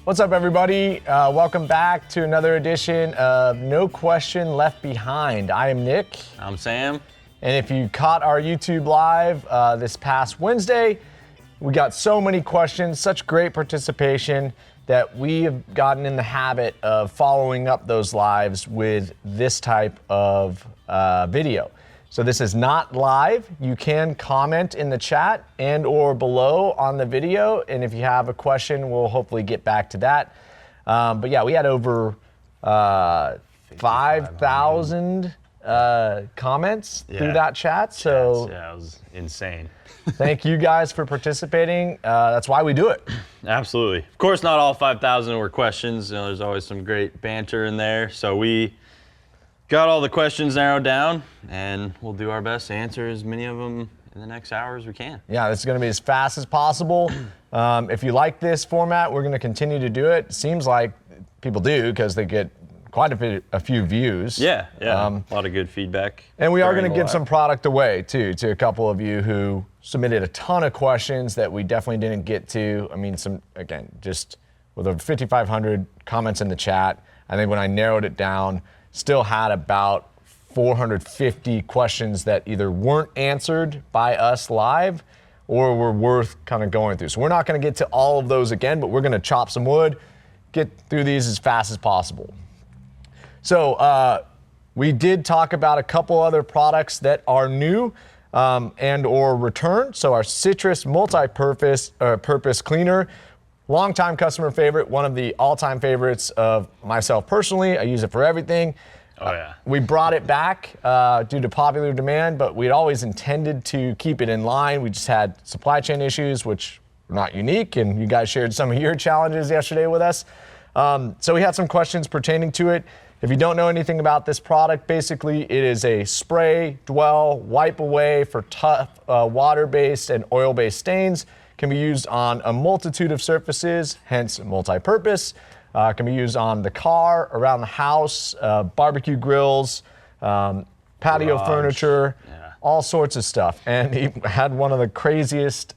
What's up, everybody? Welcome back to another edition of No Question Left Behind. I am Nick. I'm Sam. And if you caught our YouTube live this past Wednesday, we got so many questions, such great participation that we have gotten in the habit of following up those lives with this type of video. So this is not live. You can comment in the chat and or below on the video. And if you have a question, we'll hopefully get back to that. But yeah, we had over 5,000 comments through that chat. So yeah, it was insane. Thank you guys for participating. That's why we do it. Absolutely. Of course, not all 5,000 were questions. You know, there's always some great banter in there. So we got all the questions narrowed down, and we'll do our best to answer as many of them in the next hour as we can. Yeah, this is going to be as fast as possible. If you like this format, we're going to continue to do it. Seems like people do because they get quite a few views. Yeah, a lot of good feedback. And we are going to give some product away, too, to a couple of you who submitted a ton of questions that we definitely didn't get to. I mean, just with over 5,500 comments in the chat, I think when I narrowed it down, still had about 450 questions that either weren't answered by us live or were worth kind of going through. So we're not going to get to all of those again, but we're going to chop some wood, get through these as fast as possible. So we did talk about a couple other products that are new and or returned. So our citrus multi-purpose purpose cleaner, longtime customer favorite, one of the all-time favorites of myself personally. I use it for everything. Oh yeah. We brought it back due to popular demand, but we'd always intended to keep it in line. We just had supply chain issues, which were not unique, and you guys shared some of your challenges yesterday with us. So we had some questions pertaining to it. If you don't know anything about this product, basically it is a spray, dwell, wipe away for tough water-based and oil-based stains. Can be used on a multitude of surfaces, hence multi-purpose. Can be used on the car, around the house, barbecue grills, patio furniture, all sorts of stuff. And he had one of the craziest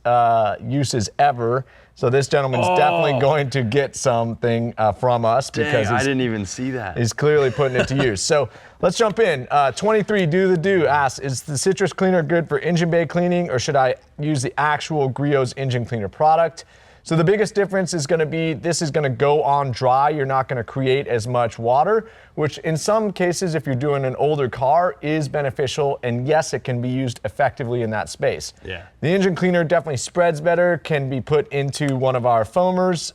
uses ever. So this gentleman's definitely going to get something from us because I didn't even see that. He's clearly putting it to use. So let's jump in. 23 Do the Do asks, is the citrus cleaner good for engine bay cleaning, or should I use the actual Grio's engine cleaner product? So the biggest difference is going to be this is going to go on dry. You're not going to create as much water, which in some cases, if you're doing an older car, is beneficial. And yes, it can be used effectively in that space. Yeah. The engine cleaner definitely spreads better, can be put into one of our foamers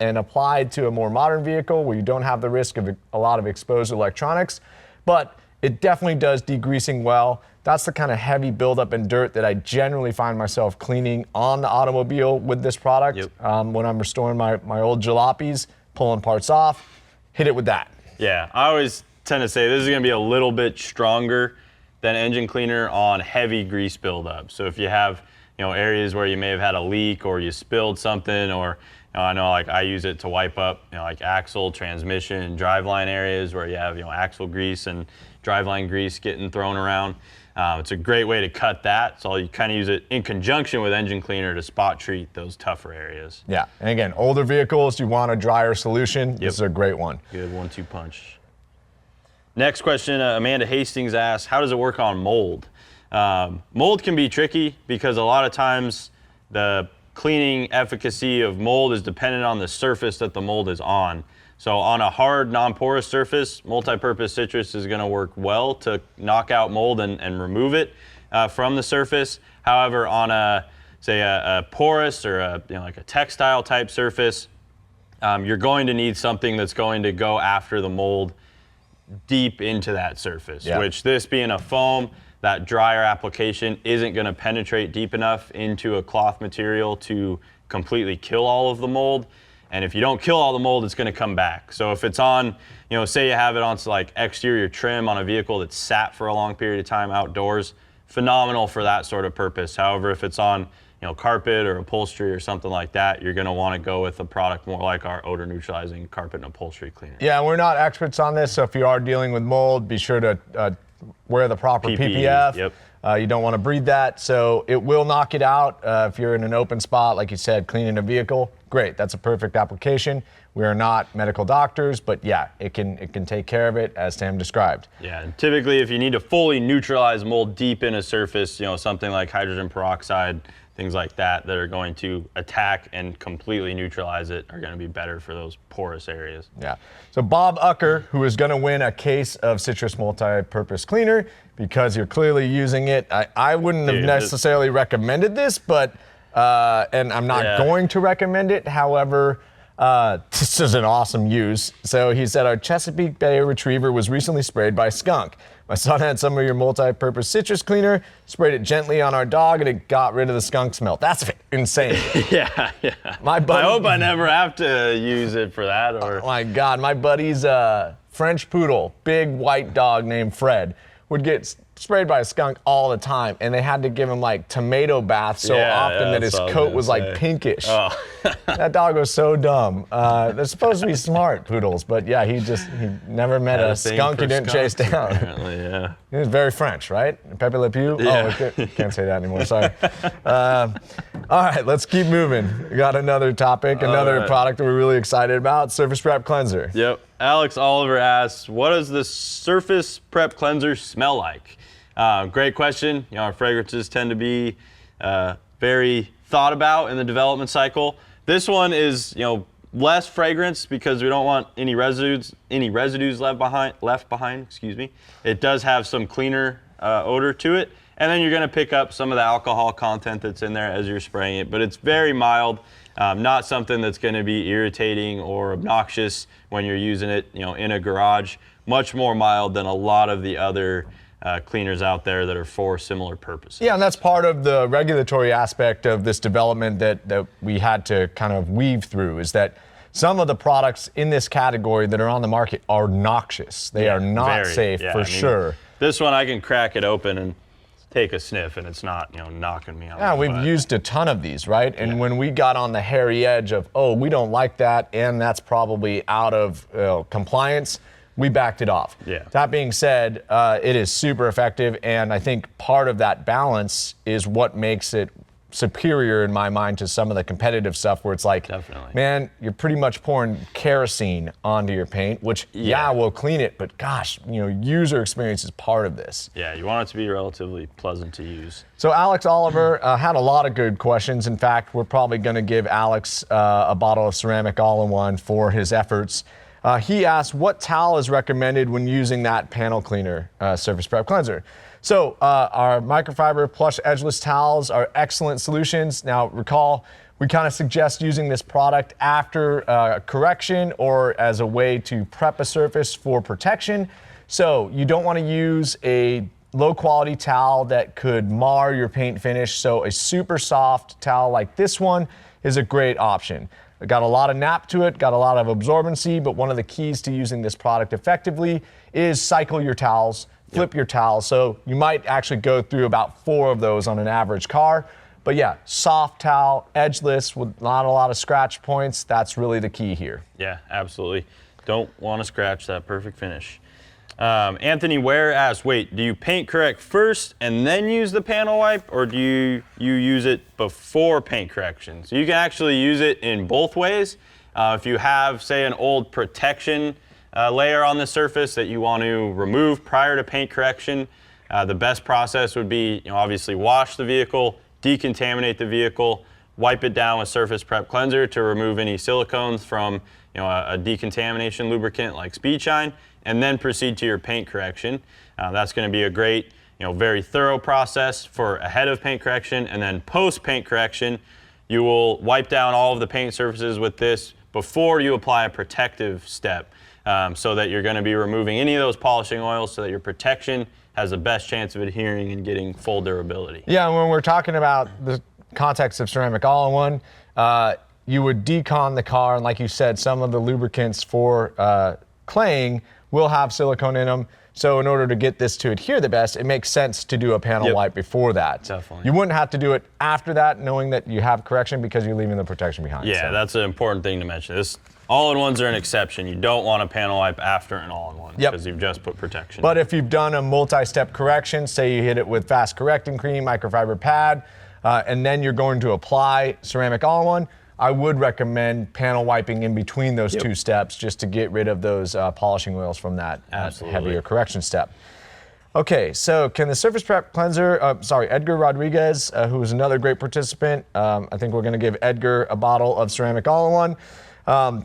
and applied to a more modern vehicle where you don't have the risk of a lot of exposed electronics. But it definitely does degreasing well. That's the kind of heavy buildup and dirt that I generally find myself cleaning on the automobile with this product. Yep. When I'm restoring my old jalopies, pulling parts off, hit it with that. Yeah, I always tend to say this is going to be a little bit stronger than engine cleaner on heavy grease buildup. So if you have areas where you may have had a leak or you spilled something, or I know like I use it to wipe up like axle, transmission, driveline areas where you have axle grease and driveline grease getting thrown around. It's a great way to cut that. So you kind of use it in conjunction with engine cleaner to spot treat those tougher areas. Yeah, and again, older vehicles, you want a drier solution. This is a great one. Good 1-2 punch. Next question, Amanda Hastings asks, how does it work on mold? Mold can be tricky because a lot of times the cleaning efficacy of mold is dependent on the surface that the mold is on. So on a hard, non-porous surface, multi-purpose citrus is going to work well to knock out mold and remove it from the surface. However, on a porous or like a textile type surface, you're going to need something that's going to go after the mold deep into that surface, which this being a foam, that drier application isn't going to penetrate deep enough into a cloth material to completely kill all of the mold. And if you don't kill all the mold, it's going to come back. So if it's on, say you have it on like exterior trim on a vehicle that's sat for a long period of time outdoors, phenomenal for that sort of purpose. However, if it's on, carpet or upholstery or something like that, you're going to want to go with a product more like our odor neutralizing carpet and upholstery cleaner. Yeah, we're not experts on this, so if you are dealing with mold, be sure to wear the proper PPF. Yep. You don't want to breathe that, so it will knock it out. If you're in an open spot, like you said, cleaning a vehicle, great. That's a perfect application. We are not medical doctors, but yeah, it can take care of it as Sam described. Yeah, and typically if you need to fully neutralize mold deep in a surface, something like hydrogen peroxide, things like that are going to attack and completely neutralize it are going to be better for those porous areas. Yeah. So Bob Ucker, who is going to win a case of citrus multi-purpose cleaner because you're clearly using it. I wouldn't have necessarily recommended this, but and I'm not going to recommend it. However, this is an awesome use. So he said, our Chesapeake Bay Retriever was recently sprayed by a skunk. My son had some of your multi-purpose citrus cleaner, sprayed it gently on our dog, and it got rid of the skunk smell. That's insane. Yeah. My buddy, I hope I never have to use it for that. Or oh my God, my buddy's French poodle, big white dog named Fred, would get sprayed by a skunk all the time, and they had to give him like tomato baths so often that his coat was like pinkish. Oh. That dog was so dumb. They're supposed to be smart poodles, but yeah, he never met a skunk he didn't chase down. Apparently, yeah. He was very French, right? Pepe Le Pew? Yeah. Oh, can't say that anymore, sorry. All right, let's keep moving. We got another topic, another product that we're really excited about, Surface Prep Cleanser. Yep. Alex Oliver asks, what does the Surface Prep Cleanser smell like? Great question. Our fragrances tend to be very thought about in the development cycle. This one is, less fragrance because we don't want any residues left behind. Excuse me. It does have some cleaner odor to it, and then you're going to pick up some of the alcohol content that's in there as you're spraying it. But it's very mild, not something that's going to be irritating or obnoxious when you're using it, in a garage. Much more mild than a lot of the other cleaners out there that are for similar purposes. Yeah, and that's part of the regulatory aspect of this development that we had to kind of weave through, is that some of the products in this category that are on the market are noxious. They are not safe for sure. This one, I can crack it open and take a sniff, and it's not, knocking me out. Yeah, we've used a ton of these, right? And when we got on the hairy edge of, we don't like that, and that's probably out of compliance, we backed it off. Yeah. That being said, it is super effective, and I think part of that balance is what makes it superior in my mind to some of the competitive stuff where it's like, man, you're pretty much pouring kerosene onto your paint, which, we'll clean it, but gosh, user experience is part of this. Yeah, you want it to be relatively pleasant to use. So Alex Oliver had a lot of good questions. In fact, we're probably going to give Alex a bottle of ceramic all-in-one for his efforts. He asked, what towel is recommended when using that panel cleaner, Surface Prep Cleanser? So our microfiber plush edgeless towels are excellent solutions. Now recall, we kind of suggest using this product after correction or as a way to prep a surface for protection. So you don't want to use a low quality towel that could mar your paint finish. So a super soft towel like this one is a great option. It got a lot of nap to it, got a lot of absorbency, but one of the keys to using this product effectively is cycle your towels, flip your towels. So you might actually go through about 4 of those on an average car. But yeah, soft towel, edgeless, with not a lot of scratch points. That's really the key here. Yeah, absolutely. Don't want to scratch that perfect finish. Anthony Ware asks, wait, do you paint correct first and then use the panel wipe, or do you use it before paint correction? So you can actually use it in both ways. If you have, say, an old protection layer on the surface that you want to remove prior to paint correction, the best process would be, obviously wash the vehicle, decontaminate the vehicle, wipe it down with Surface Prep Cleanser to remove any silicones from a decontamination lubricant like Speed Shine, and then proceed to your paint correction. That's going to be a great, very thorough process for ahead of paint correction, and then post paint correction, you will wipe down all of the paint surfaces with this before you apply a protective step, so that you're going to be removing any of those polishing oils so that your protection has the best chance of adhering and getting full durability. Yeah, when we're talking about the context of ceramic all-in-one, you would decon the car, and like you said, some of the lubricants for claying will have silicone in them. So in order to get this to adhere the best, it makes sense to do a panel wipe before that. Definitely. You wouldn't have to do it after that, knowing that you have correction because you're leaving the protection behind. Yeah, that's an important thing to mention. This all-in-ones are an exception. You don't want a panel wipe after an all-in-one because you've just put protection. But if you've done a multi-step correction, say you hit it with fast correcting cream, microfiber pad, and then you're going to apply ceramic all-in-one, I would recommend panel wiping in between those two steps just to get rid of those polishing oils from that heavier correction step. Okay, so can the surface prep cleanser, Edgar Rodriguez, who is another great participant, I think we're gonna give Edgar a bottle of ceramic all-in-one.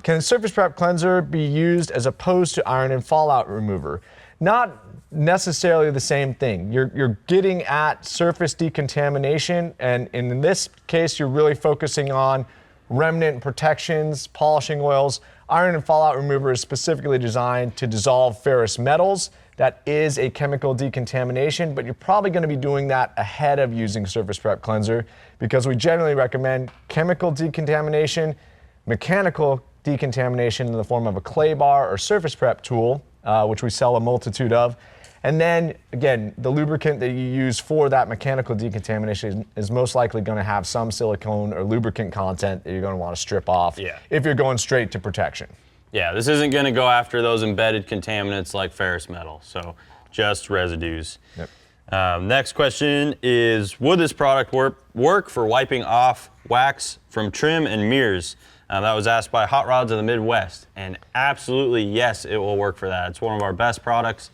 Can the surface prep cleanser be used as opposed to iron and fallout remover? Not necessarily the same thing. You're getting at surface decontamination, and in this case, you're really focusing on remnant protections, polishing oils. Iron and fallout remover is specifically designed to dissolve ferrous metals. That is a chemical decontamination, but you're probably going to be doing that ahead of using surface prep cleanser because we generally recommend chemical decontamination, mechanical decontamination in the form of a clay bar or surface prep tool, which we sell a multitude of. And then, again, the lubricant that you use for that mechanical decontamination is most likely going to have some silicone or lubricant content that you're going to want to strip off if you're going straight to protection. Yeah, this isn't going to go after those embedded contaminants like ferrous metal, so just residues. Next question is, would this product work for wiping off wax from trim and mirrors? That was asked by Hot Rods of the Midwest, and absolutely yes, it will work for that. It's one of our best products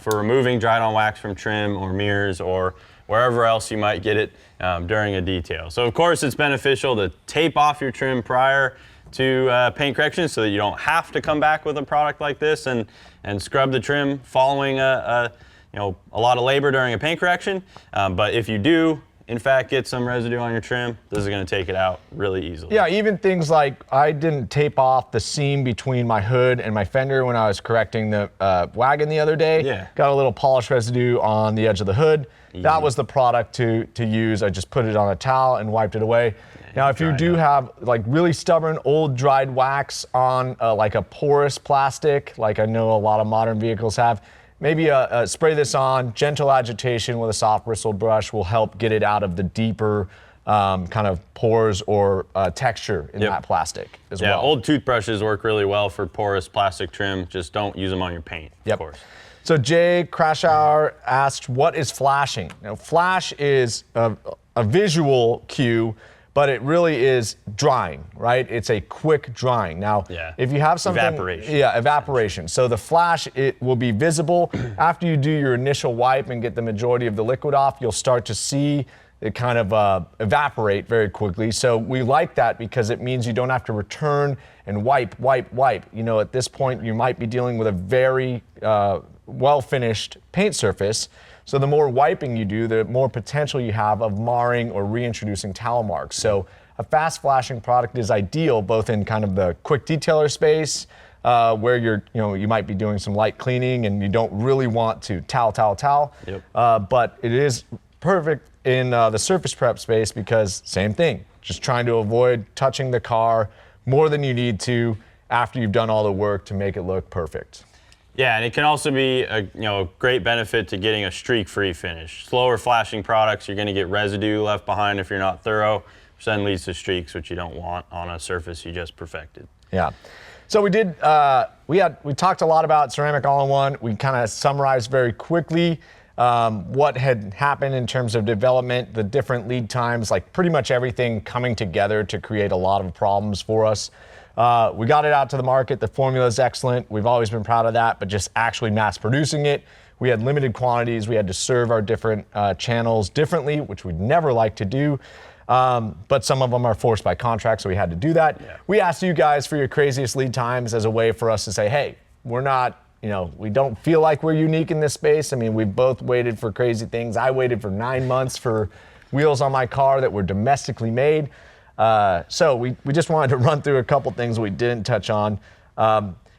for removing dried on wax from trim or mirrors or wherever else you might get it during a detail. So of course it's beneficial to tape off your trim prior to paint correction so that you don't have to come back with a product like this and scrub the trim following a lot of labor during a paint correction. But if you do in fact get some residue on your trim, this is going to take it out really easily. Yeah, even things like I didn't tape off the seam between my hood and my fender when I was correcting the wagon the other day. Got a little polish residue on the edge of the hood. That was the product to use. I just put it on a towel and wiped it away. Now, if you do have like really stubborn old dried wax on like a porous plastic, like I know a lot of modern vehicles have, maybe spray this on. Gentle agitation with a soft bristled brush will help get it out of the deeper kind of pores or texture in that plastic as well. Yeah, old toothbrushes work really well for porous plastic trim. Just don't use them on your paint, of course. So Jay Crashauer asked, what is flashing? Now, flash is a visual cue, but it really is drying, right? It's a quick drying. Now, if you have something... Evaporation. Yeah, evaporation. So the flash, it will be visible. After you do your initial wipe and get the majority of the liquid off, you'll start to see it kind of evaporate very quickly. So we like that because it means you don't have to return and wipe. You know, at this point, you might be dealing with a very well-finished paint surface. So the more wiping you do, the more potential you have of marring or reintroducing towel marks. So a fast flashing product is ideal both in kind of the quick detailer space where you might be doing some light cleaning and you don't really want to towel. But it is perfect in the surface prep space because same thing, just trying to avoid touching the car more than you need to after you've done all the work to make it look perfect. Yeah, and it can also be a great benefit to getting a streak-free finish. Slower flashing products, you're going to get residue left behind if you're not thorough, which then leads to streaks, which you don't want on a surface you just perfected. Yeah. So we did. We talked a lot about ceramic all-in-one. We kind of summarized very quickly what had happened in terms of development, the different lead times, like pretty much everything coming together to create a lot of problems for us. We got it out to the market. The formula is excellent. We've always been proud of that, but just actually mass producing it. We had limited quantities. We had to serve our different channels differently, which we'd never like to do. But some of them are forced by contract, so we had to do that. We asked you guys for your craziest lead times as a way for us to say, hey, we're not, we don't feel like we're unique in this space. I mean, we both waited for crazy things. I waited for 9 months for wheels on my car that were domestically made. So we just wanted to run through a couple things we didn't touch on.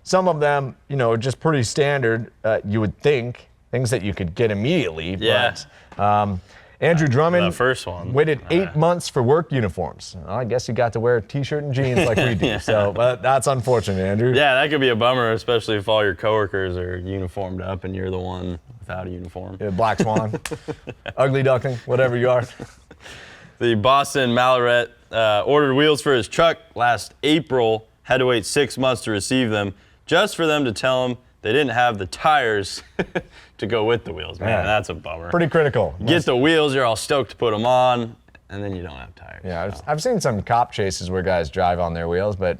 Some of them, are just pretty standard, you would think, things that you could get immediately. But Andrew Drummond The first one. waited 8 months for work uniforms. Well, I guess he got to wear a t-shirt and jeans like we do. Yeah. So but that's unfortunate, Andrew. Yeah, that could be a bummer, especially if all your coworkers are uniformed up and you're the one without a uniform. Yeah, Black Swan, Ugly Duckling, whatever you are. The Boston Malaret ordered wheels for his truck last April, had to wait 6 months to receive them, just for them to tell him they didn't have the tires to go with the wheels. Man, that's a bummer. Pretty critical. Get the wheels, you're all stoked to put them on, and then you don't have tires. Yeah, I've seen some cop chases where guys drive on their wheels, but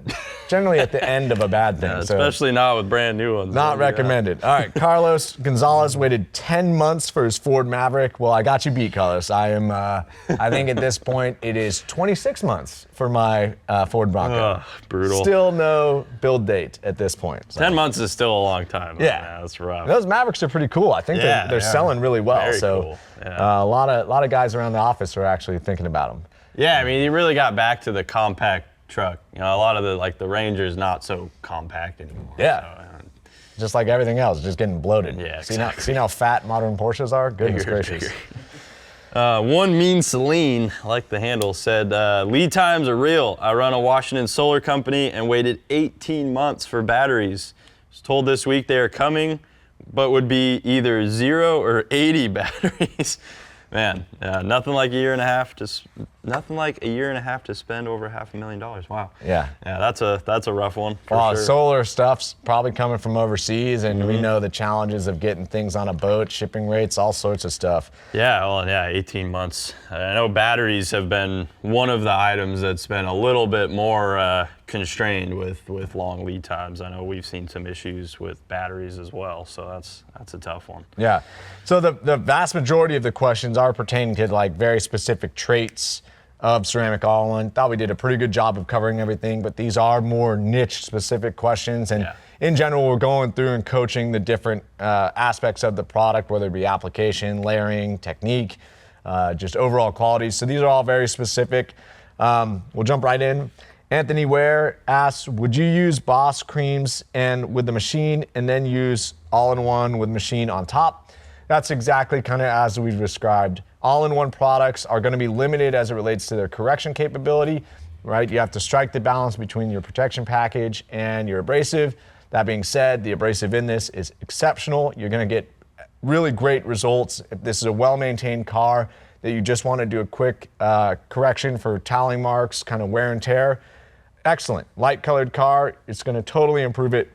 generally at the end of a bad thing. Yeah, so especially not with brand new ones. not recommended. All right, Carlos Gonzalez waited 10 months for his Ford Maverick. Well, I got you beat, Carlos. I am. I think at this point it is 26 months for my Ford Bronco. Ugh, brutal. Still no build date at this point. So. 10 months is still a long time. Yeah. That's rough. Those Mavericks are pretty cool. I think Yeah, they're they are. selling really well. Very so cool. Yeah. a lot of guys around the office are actually thinking about them. Yeah, I mean, he really got back to the compact truck. You know, a lot of the Ranger's not so compact anymore. Yeah. So, Just like everything else, just getting bloated. Yeah, See how fat modern Porsches are? Goodness Bigger, gracious. One mean Celine, I like the handle, said, lead times are real. I run a Washington solar company and waited 18 months for batteries. Was told this week they are coming, but would be either 0 or 80 batteries. Man, nothing like a year and a half to spend over $500,000. Wow. Yeah. Yeah, that's a rough one for Well, sure. solar stuff's probably coming from overseas, and we know the challenges of getting things on a boat, shipping rates, all sorts of stuff. Yeah, well, yeah, 18 months. I know batteries have been one of the items that's been a little bit more constrained with long lead times. I know we've seen some issues with batteries as well, so that's a tough one. Yeah. So the vast majority of the questions are pertaining to like very specific traits of ceramic all-in-one. Thought we did a pretty good job of covering everything, but these are more niche specific questions. And in general, we're going through and coaching the different aspects of the product, whether it be application, layering, technique, just overall quality. So these are all very specific. We'll jump right in. Anthony Ware asks, would you use Boss creams and with the machine and then use all-in-one with machine on top? That's exactly kind of as we've described. All-in-one products are going to be limited as it relates to their correction capability, right? You have to strike the balance between your protection package and your abrasive. That being said, the abrasive in this is exceptional. You're going to get really great results. If this is a well-maintained car that you just want to do a quick correction for toweling marks, kind of wear and tear, excellent. Light-colored car, it's going to totally improve it.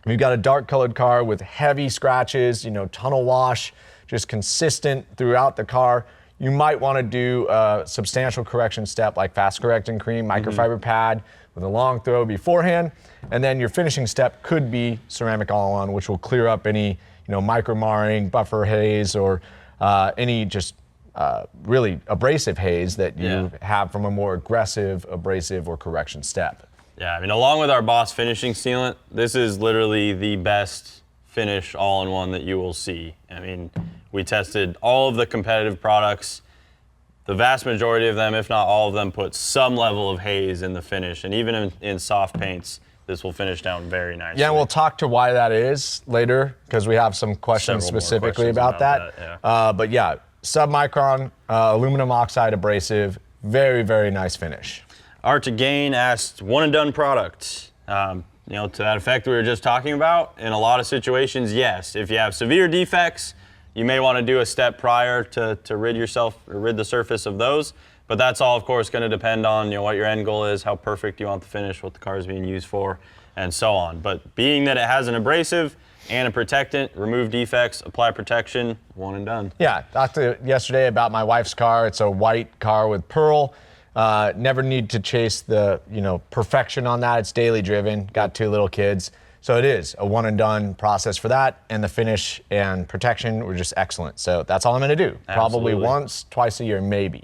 If you've got a dark-colored car with heavy scratches, tunnel wash, just consistent throughout the car, you might want to do a substantial correction step like fast correcting cream, microfiber pad with a long throw beforehand, and then your finishing step could be ceramic all-in-one, which will clear up any micro marring, buffer haze, or any just really abrasive haze that you have from a more aggressive abrasive or correction step. Yeah, I mean, along with our Boss finishing sealant, this is literally the best finish all-in-one that you will see. I mean, we tested all of the competitive products. The vast majority of them, if not all of them, put some level of haze in the finish. And even in soft paints, this will finish down very nicely. Yeah, we'll talk to why that is later because we have some questions Several more specifically questions about that. yeah. But yeah, submicron aluminum oxide abrasive, very, very nice finish. Art to Gain asked, one and done product. To that effect we were just talking about, in a lot of situations, yes. If you have severe defects, you may want to do a step prior to rid the surface of those. But that's all, of course, going to depend on what your end goal is, how perfect you want the finish, what the car is being used for, and so on. But being that it has an abrasive and a protectant, remove defects, apply protection, one and done. Yeah, talked yesterday about my wife's car. It's a white car with pearl. Never need to chase the perfection on that. It's daily driven. Got 2 little kids, so it is a one and done process for that. And the finish and protection were just excellent. So that's all I'm going to do. Probably Absolutely. once, twice a year, maybe.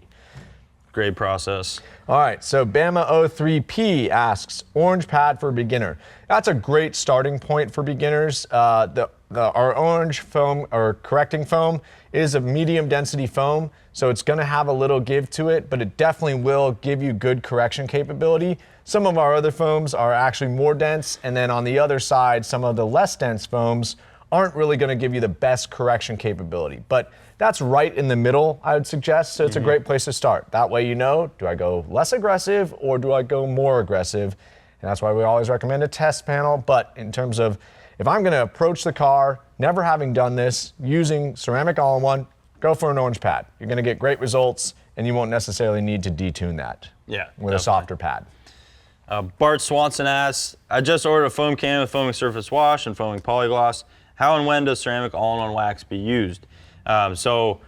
Great process. All right, so Bama03P asks, orange pad for beginner. That's a great starting point for beginners. Our orange foam or correcting foam is a medium density foam, so it's gonna have a little give to it, but it definitely will give you good correction capability. Some of our other foams are actually more dense, and then on the other side, some of the less dense foams aren't really going to give you the best correction capability. But that's right in the middle, I would suggest. So it's a great place to start. That way you know, do I go less aggressive or do I go more aggressive? And that's why we always recommend a test panel. But in terms of if I'm going to approach the car, never having done this, using ceramic all-in-one, go for an orange pad. You're going to get great results, and you won't necessarily need to detune that with a softer pad. Bart Swanson asks, I just ordered a foam can with foaming surface wash and foaming polygloss. How and when does ceramic all-in-one wax be used? So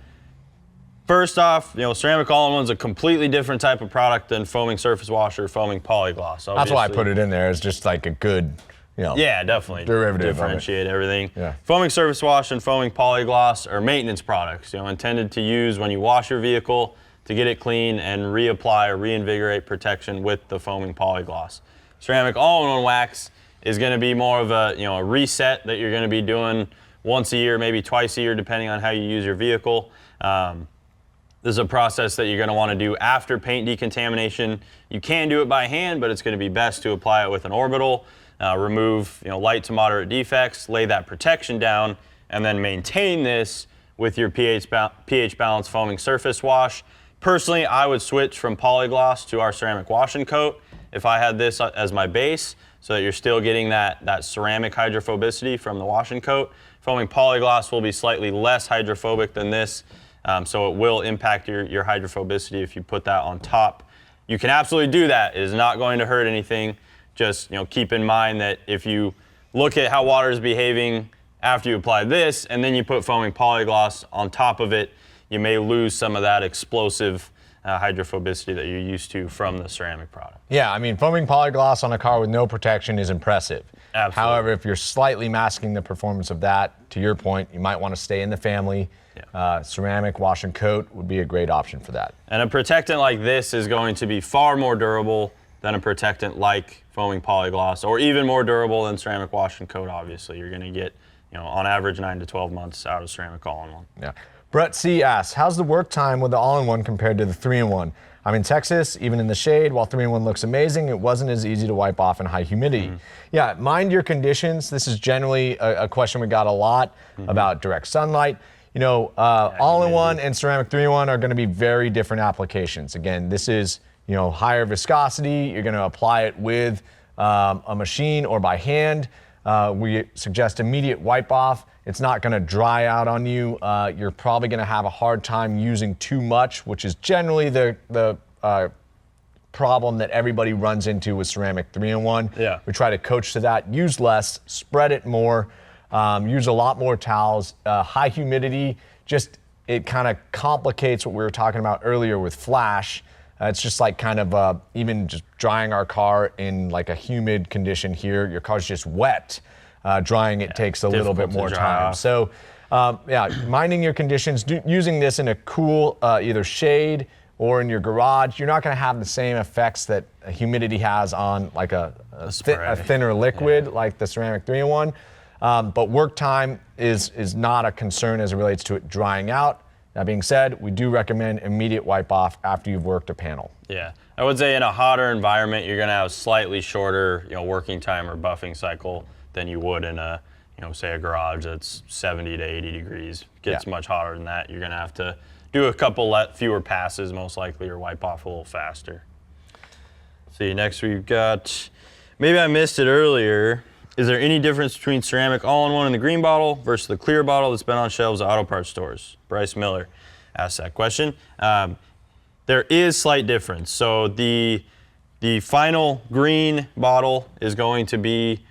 first off, ceramic all-in-one is a completely different type of product than foaming surface wash or foaming polygloss. That's why I put it in there. It's just like a good, yeah, definitely derivative differentiate everything. Yeah. Foaming surface wash and foaming polygloss are maintenance products, intended to use when you wash your vehicle to get it clean and reapply or reinvigorate protection with the foaming polygloss. Ceramic all-in-one wax is going to be more of a reset that you're going to be doing once a year, maybe twice a year, depending on how you use your vehicle. This is a process that you're going to want to do after paint decontamination. You can do it by hand, but it's going to be best to apply it with an orbital, remove light to moderate defects, lay that protection down, and then maintain this with your pH balanced foaming surface wash. Personally, I would switch from polygloss to our ceramic wash and coat if I had this as my base, so that you're still getting that ceramic hydrophobicity from the wash and coat. Foaming polygloss will be slightly less hydrophobic than this, so it will impact your hydrophobicity if you put that on top. You can absolutely do that. It is not going to hurt anything. Just keep in mind that if you look at how water is behaving after you apply this, and then you put foaming polygloss on top of it, you may lose some of that explosive hydrophobicity that you're used to from the ceramic product. Yeah, I mean, foaming polygloss on a car with no protection is impressive. Absolutely. However, if you're slightly masking the performance of that, to your point, you might want to stay in the family. Yeah. Ceramic wash and coat would be a great option for that. And a protectant like this is going to be far more durable than a protectant like foaming polygloss, or even more durable than ceramic wash and coat. Obviously, you're going to get, on average 9 to 12 months out of ceramic all-in-one. Yeah. Brett C. asks, how's the work time with the all-in-one compared to the 3-in-1? I'm in Texas, even in the shade, while 3-in-1 looks amazing, it wasn't as easy to wipe off in high humidity. Yeah, mind your conditions. This is generally a question we got a lot about direct sunlight. All-in-one and ceramic 3-in-1 are going to be very different applications. Again, this is higher viscosity. You're going to apply it with a machine or by hand. We suggest immediate wipe off. It's not going to dry out on you. You're probably going to have a hard time using too much, which is generally the problem that everybody runs into with ceramic 3-in-1. Yeah. We try to coach to that. Use less, spread it more, use a lot more towels. High humidity, it kind of complicates what we were talking about earlier with flash. It's just like kind of even just drying our car in like a humid condition here. Your car's just wet. Drying it takes a little bit more time. So minding your conditions, using this in a cool either shade or in your garage, you're not going to have the same effects that humidity has on like a thinner liquid like the ceramic 3-in-1. But work time is not a concern as it relates to it drying out. That being said, we do recommend immediate wipe off after you've worked a panel. Yeah, I would say in a hotter environment, you're going to have slightly shorter, working time or buffing cycle than you would in a, say a garage that's 70 to 80 degrees. Gets much hotter than that. You're going to have to do a couple fewer passes most likely, or wipe off a little faster. See, next we've got, maybe I missed it earlier. Is there any difference between ceramic all-in-one in the green bottle versus the clear bottle that's been on shelves at auto parts stores? Bryce Miller asked that question. There is slight difference. So the final green bottle is going to be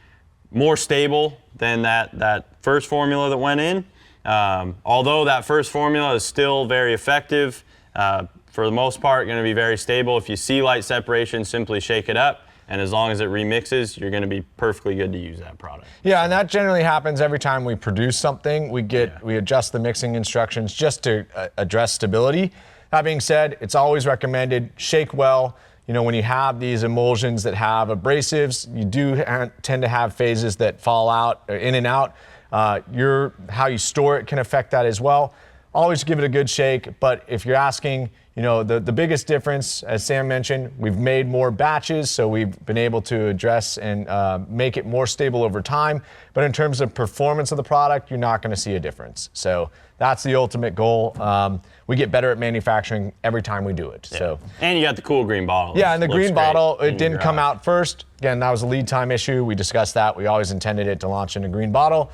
more stable than that first formula that went in. Although that first formula is still very effective, for the most part, going to be very stable. If you see light separation, simply shake it up. And as long as it remixes, you're going to be perfectly good to use that product. Yeah, and that generally happens every time we produce something. We adjust the mixing instructions just to address stability. That being said, it's always recommended shake well. When you have these emulsions that have abrasives, you do tend to have phases that fall out, or in and out. How you store it can affect that as well. Always give it a good shake, but if you're asking, the biggest difference, as Sam mentioned, we've made more batches, so we've been able to address and make it more stable over time. But in terms of performance of the product, you're not going to see a difference. So that's the ultimate goal. We get better at manufacturing every time we do it. Yeah. So. And you got the cool green bottle. Yeah, and the green bottle, it didn't come out. out first. Again, that was a lead time issue. We discussed that. We always intended it to launch in a green bottle.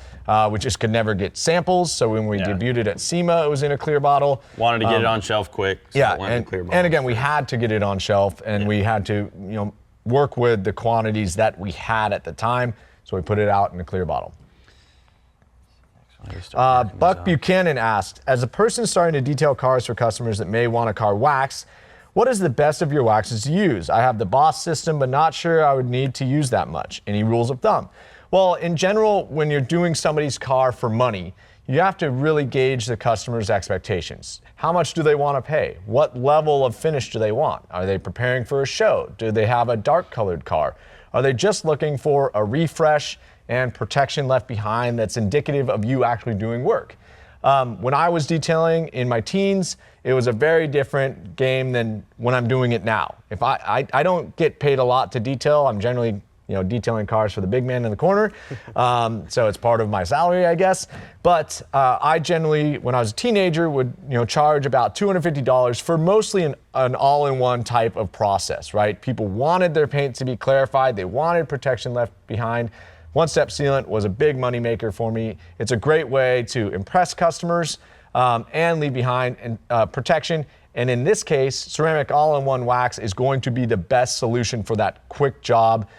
We just could never get samples. So when we debuted it at SEMA, it was in a clear bottle. Wanted to get it on shelf quick. So Yeah, it went in clear and again, we had to get it on shelf, and we had to work with the quantities that we had at the time. So we put it out in a clear bottle. Buck Buchanan asked, as a person starting to detail cars for customers that may want a car waxed, what is the best of your waxes to use? I have the Boss system, but not sure I would need to use that much. Any rules of thumb? Well, in general, when you're doing somebody's car for money, you have to really gauge the customer's expectations. How much do they want to pay? What level of finish do they want? Are they preparing for a show? Do they have a dark colored car? Are they just looking for a refresh and protection left behind that's indicative of you actually doing work? When I was detailing in my teens, it was a very different game than when I'm doing it now. If I don't get paid a lot to detail, I'm generally detailing cars for the big man in the corner. So it's part of my salary, I guess. But I generally, when I was a teenager, would charge about $250 for mostly an all-in-one type of process, right? People wanted their paint to be clarified. They wanted protection left behind. One-step sealant was a big moneymaker for me. It's a great way to impress customers and leave behind protection. And in this case, ceramic all-in-one wax is going to be the best solution for that quick job.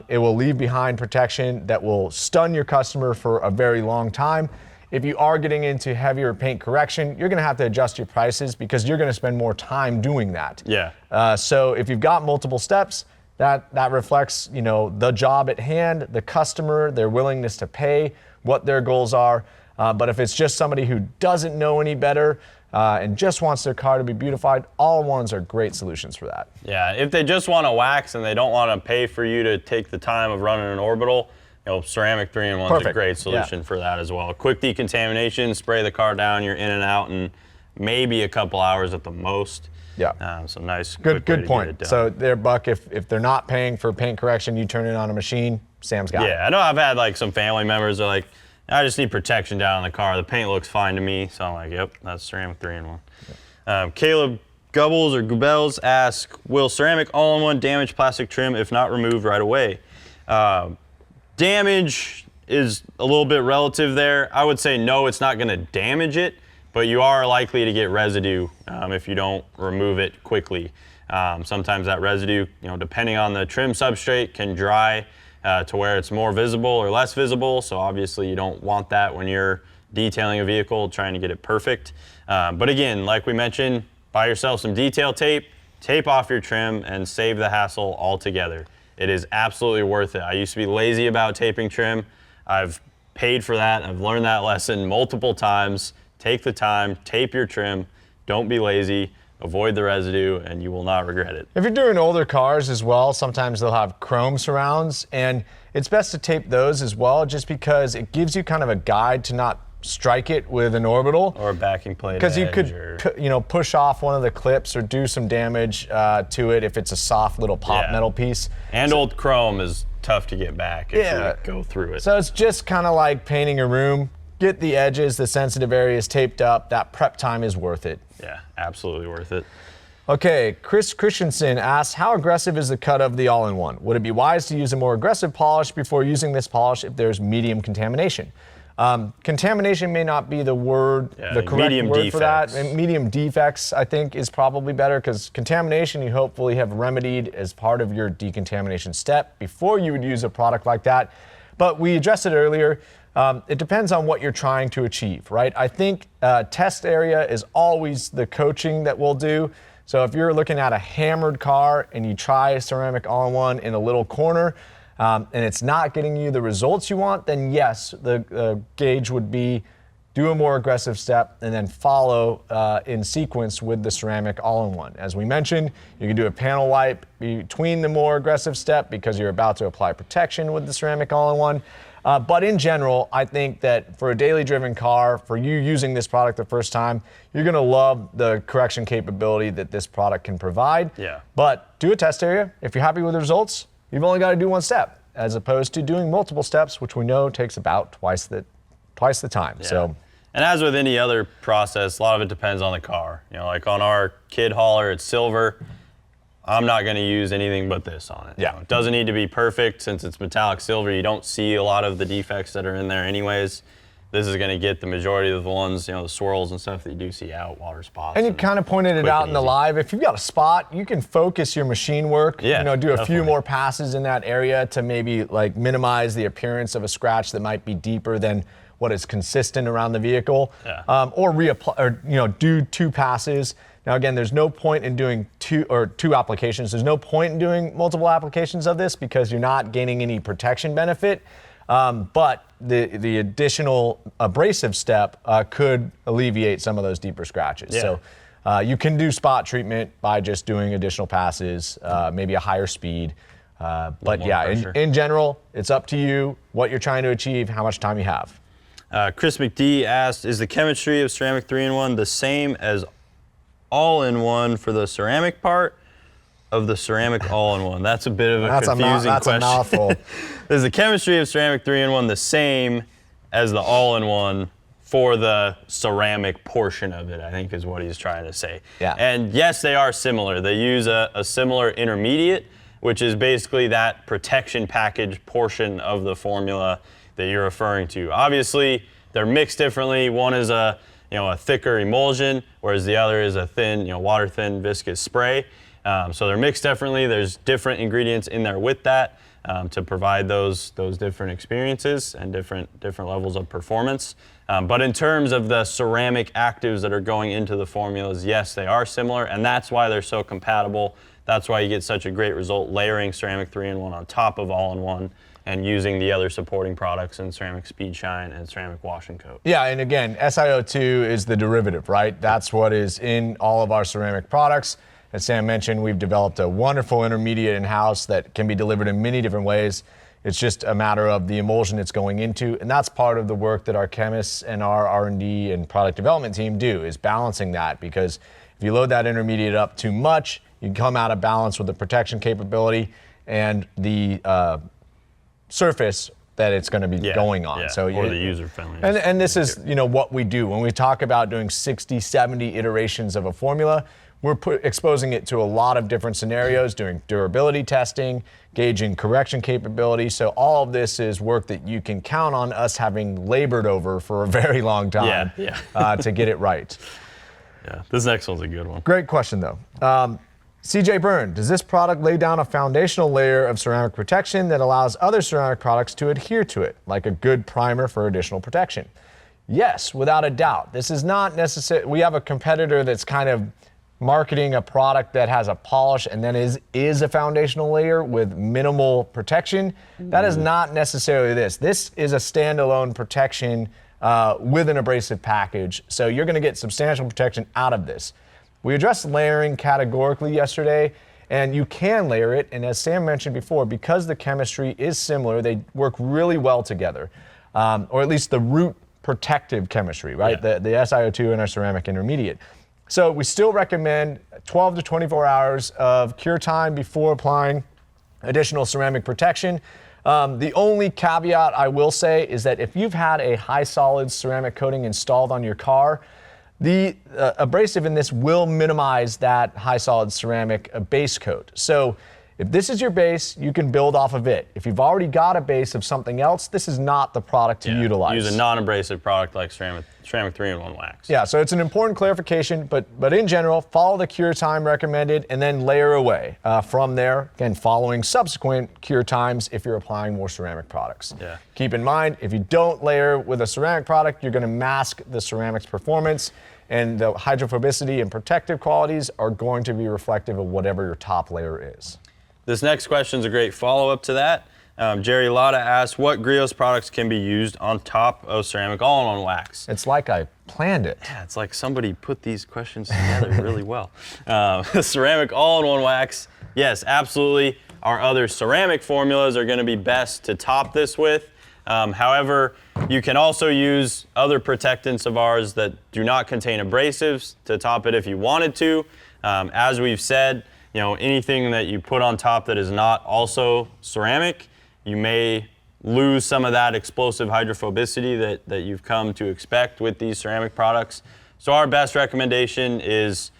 It will leave behind protection that will stun your customer for a very long time. If you are getting into heavier paint correction, you're going to have to adjust your prices because you're going to spend more time doing that. Yeah. So if you've got multiple steps, that reflects, the job at hand, the customer, their willingness to pay, what their goals are. But if it's just somebody who doesn't know any better and just wants their car to be beautified, all-in-ones are great solutions for that. Yeah, if they just want to wax and they don't want to pay for you to take the time of running an orbital, ceramic 3-in-1 is a great solution for that as well. Quick decontamination, spray the car down, you're in and out in maybe a couple hours at the most. Yeah. So nice. Good point. So there, Buck, if they're not paying for paint correction, you turn it on a machine, Sam's got it. Yeah, I know I've had some family members that are like, I just need protection down on the car. The paint looks fine to me. So I'm like, yep, that's ceramic 3-in-1. Yeah. Caleb Gubbles or Gubels asks, will ceramic all-in-one damage plastic trim if not removed right away? Damage is a little bit relative there. I would say no, it's not going to damage it, but you are likely to get residue if you don't remove it quickly. Sometimes that residue, depending on the trim substrate, can dry to where it's more visible or less visible. So obviously you don't want that when you're detailing a vehicle, trying to get it perfect. But again, like we mentioned, buy yourself some detail tape, tape off your trim, and save the hassle altogether. It is absolutely worth it. I used to be lazy about taping trim. I've paid for that. I've learned that lesson multiple times. Take the time, tape your trim, don't be lazy, avoid the residue, and you will not regret it. If you're doing older cars as well, sometimes they'll have chrome surrounds, and it's best to tape those as well, just because it gives you kind of a guide to not strike it with an orbital. Or a backing plate. Because you could push off one of the clips or do some damage to it if it's a soft little pop metal piece. And old chrome is tough to get back if you go through it. So it's just kind of like painting a room. Get the edges, the sensitive areas taped up. That prep time is worth it. Yeah, absolutely worth it. Okay, Chris Christensen asks, how aggressive is the cut of the all-in-one? Would it be wise to use a more aggressive polish before using this polish if there's medium contamination? Contamination may not be the correct word for that. And medium defects, I think, is probably better because contamination you hopefully have remedied as part of your decontamination step before you would use a product like that. But we addressed it earlier. It depends on what you're trying to achieve, right? I think test area is always the coaching that we'll do. So if you're looking at a hammered car and you try a ceramic all-in-one in a little corner and it's not getting you the results you want, then yes, the gauge would be do a more aggressive step, and then follow in sequence with the ceramic all-in-one. As we mentioned, you can do a panel wipe between the more aggressive step because you're about to apply protection with the ceramic all-in-one. But in general, I think that for a daily driven car, for you using this product the first time, you're gonna love the correction capability that this product can provide. Yeah. But do a test area. If you're happy with the results, you've only gotta do one step, as opposed to doing multiple steps, which we know takes about twice the time. Yeah. So. And as with any other process, a lot of it depends on the car. You know, like on our kid hauler, it's silver. I'm not going to use anything but this on it. Yeah. You know, it doesn't need to be perfect since it's metallic silver. You don't see a lot of the defects that are in there anyways. This is going to get the majority of the ones, you know, the swirls and stuff that you do see out, water spots. And you kind of pointed it out in the live. If you've got a spot, you can focus your machine work. Yeah, you know, do a definitely. few more passes in that area to maybe like minimize the appearance of a scratch that might be deeper than what is consistent around the vehicle. Yeah. Or reapply, or do 2 passes. Now again, there's no point in doing two applications. There's no point in doing multiple applications of this because you're not gaining any protection benefit. But the additional abrasive step could alleviate some of those deeper scratches. Yeah. So you can do spot treatment by just doing additional passes, maybe a higher speed. But yeah, in general, it's up to you what you're trying to achieve, how much time you have. Chris McD asked, is the chemistry of ceramic 3-in-1 the same as all-in-one for the ceramic part of the ceramic all-in-one? That's a bit of a confusing that's question. A mouthful. Is the chemistry of ceramic 3-in-1 the same as the all-in-one for the ceramic portion of it, I think is what he's trying to say. Yeah. And yes, they are similar. They use a similar intermediate, which is basically that protection package portion of the formula that you're referring to. Obviously, they're mixed differently. One is a thicker emulsion, whereas the other is a thin, water-thin viscous spray. So they're mixed differently. There's different ingredients in there with that to provide those different experiences and different levels of performance. But in terms of the ceramic actives that are going into the formulas, yes, they are similar, and that's why they're so compatible. That's why you get such a great result layering ceramic 3-in-1 on top of all-in-one and using the other supporting products in ceramic speed shine and ceramic wash and coat. Yeah, and again, SiO2 is the derivative, right? That's what is in all of our ceramic products. As Sam mentioned, we've developed a wonderful intermediate in-house that can be delivered in many different ways. It's just a matter of the emulsion it's going into, and that's part of the work that our chemists and our R&D and product development team do, is balancing that, because if you load that intermediate up too much, you come out of balance with the protection capability and the surface that it's going to be going on. Yeah, So or the user-friendly. And this is what we do. When we talk about doing 60, 70 iterations of a formula, we're exposing it to a lot of different scenarios, doing durability testing, gauging correction capability. So all of this is work that you can count on us having labored over for a very long time to get it right. Yeah, this next one's a good one. Great question, though. CJ Byrne, does this product lay down a foundational layer of ceramic protection that allows other ceramic products to adhere to it, like a good primer for additional protection? Yes, without a doubt. This is not necessary. We have a competitor that's kind of marketing a product that has a polish and then is a foundational layer with minimal protection. That is not necessarily this. This is a standalone protection with an abrasive package. So you're going to get substantial protection out of this. We addressed layering categorically yesterday, and you can layer it. And as Sam mentioned before, because the chemistry is similar, they work really well together, or at least the root protective chemistry, right? Yeah. The SiO2 and our ceramic intermediate. So we still recommend 12 to 24 hours of cure time before applying additional ceramic protection. The only caveat I will say is that if you've had a high solid ceramic coating installed on your car, the abrasive in this will minimize that high solid ceramic base coat. So if this is your base, you can build off of it. If you've already got a base of something else, this is not the product to utilize. Use a non-abrasive product like ceramic 3-in-1 wax. Yeah, so it's an important clarification, but in general, follow the cure time recommended and then layer away from there, again, following subsequent cure times if you're applying more ceramic products. Yeah. Keep in mind, if you don't layer with a ceramic product, you're going to mask the ceramic's performance, and the hydrophobicity and protective qualities are going to be reflective of whatever your top layer is. This next question is a great follow-up to that. Jerry Lotta asks, what Griot's products can be used on top of ceramic all-in-one wax? It's like I planned it. Yeah, it's like somebody put these questions together really well. Ceramic all-in-one wax, yes, absolutely. Our other ceramic formulas are going to be best to top this with. However, you can also use other protectants of ours that do not contain abrasives to top it if you wanted to. As we've said, anything that you put on top that is not also ceramic, you may lose some of that explosive hydrophobicity that you've come to expect with these ceramic products. So our best recommendation is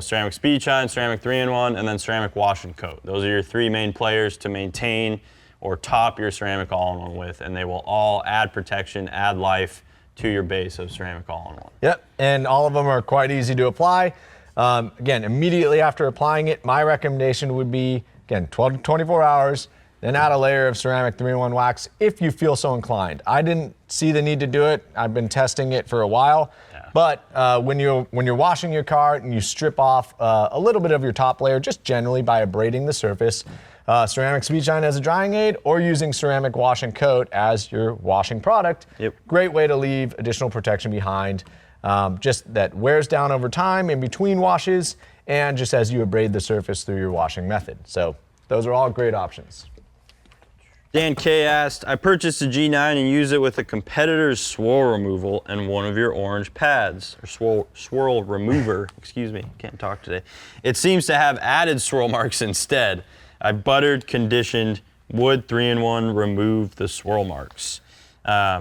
ceramic speed shine, ceramic 3-in-1, and then ceramic wash and coat. Those are your three main players to maintain or top your ceramic all-in-one with, and they will all add protection, add life to your base of ceramic all-in-one. Yep, and all of them are quite easy to apply. Again, immediately after applying it, my recommendation would be, again, 12 to 24 hours, then add a layer of ceramic 3-in-1 wax if you feel so inclined. I didn't see the need to do it. I've been testing it for a while. Yeah. But when you're washing your car and you strip off a little bit of your top layer, just generally by abrading the surface, ceramic speed shine as a drying aid, or using ceramic wash and coat as your washing product. Yep. Great way to leave additional protection behind. Just that wears down over time in between washes and just as you abrade the surface through your washing method. So those are all great options. Dan K asked, I purchased a G9 and use it with a competitor's swirl removal and one of your orange pads, or swirl remover, excuse me, can't talk today. It seems to have added swirl marks instead. I buttered, conditioned, would 3-in-1 remove the swirl marks?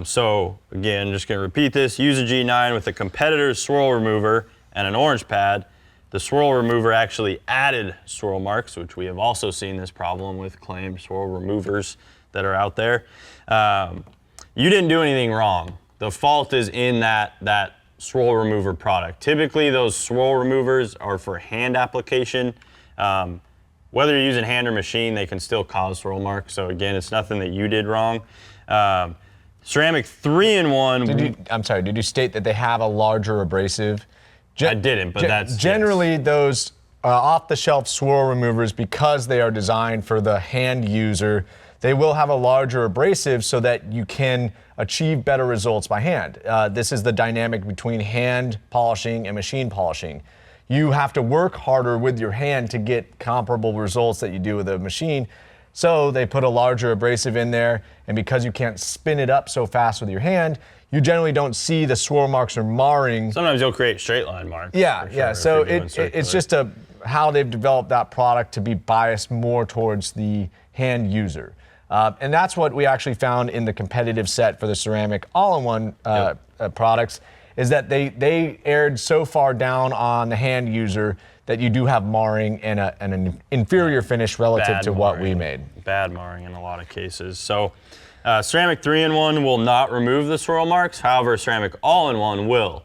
So again, just gonna repeat this, use a G9 with a competitor's swirl remover and an orange pad. The swirl remover actually added swirl marks, which we have also seen this problem with claimed swirl removers that are out there. You didn't do anything wrong. The fault is in that swirl remover product. Typically those swirl removers are for hand application. Whether you're using hand or machine, they can still cause swirl marks. So again, it's nothing that you did wrong. Ceramic 3-in-1. I'm sorry, did you state that they have a larger abrasive? I didn't, but that's generally yes. Those off-the-shelf swirl removers, because they are designed for the hand user, they will have a larger abrasive so that you can achieve better results by hand. This is the dynamic between hand polishing and machine polishing. You have to work harder with your hand to get comparable results that you do with a machine. So they put a larger abrasive in there, and because you can't spin it up so fast with your hand, you generally don't see the swirl marks or marring. Sometimes you'll create straight line marks. Yeah, yeah. So it's just how they've developed that product to be biased more towards the hand user. And that's what we actually found in the competitive set for the ceramic all-in-one products, is that they aired so far down on the hand user that you do have marring and an inferior finish relative to what we made. Bad marring in a lot of cases. So ceramic 3-in-1 will not remove the swirl marks. However, ceramic all-in-one will.